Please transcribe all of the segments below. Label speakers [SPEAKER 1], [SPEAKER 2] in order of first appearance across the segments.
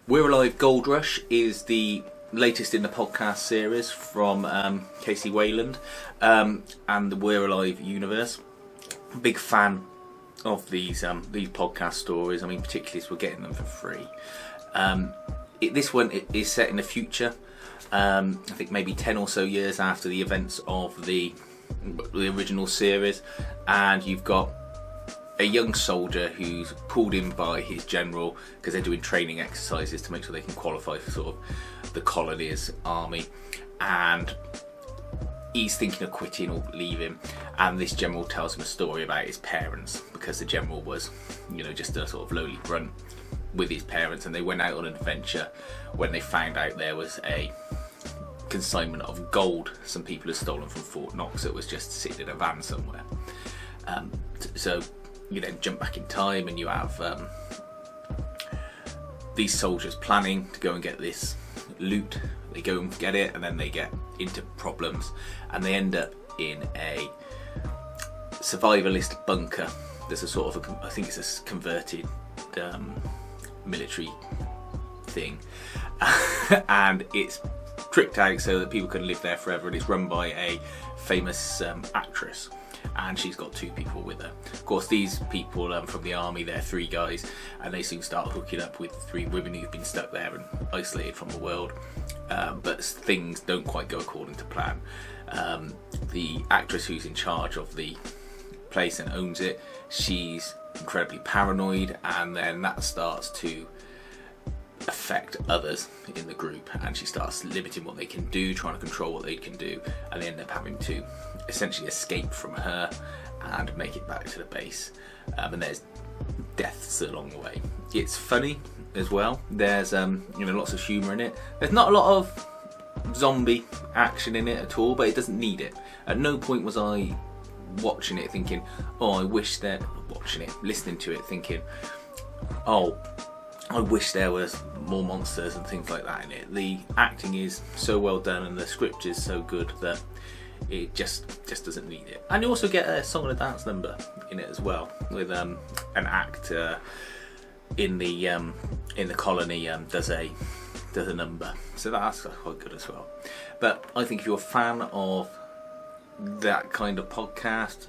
[SPEAKER 1] We're Alive Goldrush is the latest in the podcast series from Casey Wayland and the We're Alive universe. Big fan of these podcast stories. I mean, particularly as we're getting them for free. This one is set in the future. I think maybe 10 or so years after the events of the original series, and you've got a young soldier who's pulled in by his general because they're doing training exercises to make sure they can qualify for sort of the colony's army, and he's thinking of quitting or leaving, and this general tells him a story about his parents, because the general was, just a sort of lowly grunt with his parents, and they went out on an adventure when they found out there was a consignment of gold some people had stolen from Fort Knox that was just sitting in a van somewhere. So you then jump back in time and you have these soldiers planning to go and get this loot. They go and get it, and then they get into problems, and they end up in a survivalist bunker. There's a sort of I think it's a converted military thing, and it's tricked out so that people can live there forever, and it's run by a famous actress, and she's got two people with her. Of course, these people from the army, they're three guys, and they soon start hooking up with three women who've been stuck there and isolated from the world, but things don't quite go according to plan. The actress who's in charge of the place and owns it, she's incredibly paranoid, and then that starts to affect others in the group, and she starts limiting what they can do, trying to control what they can do, and they end up having to essentially escape from her and make it back to the base, and there's deaths along the way. It's funny as well. There's lots of humour in it. There's not a lot of zombie action in it at all, but it doesn't need it. At no point was I watching it thinking, listening to it thinking, I wish there was more monsters and things like that in it. The acting is so well done and the script is so good that it just doesn't need it. And you also get a song and a dance number in it as well, with an actor in the colony does a number, so that's quite good as well. But I think if you're a fan of that kind of podcast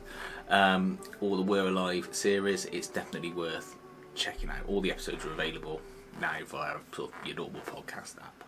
[SPEAKER 1] or the We're Alive series, it's definitely worth checking out. All the episodes are available now via sort of your normal podcast app.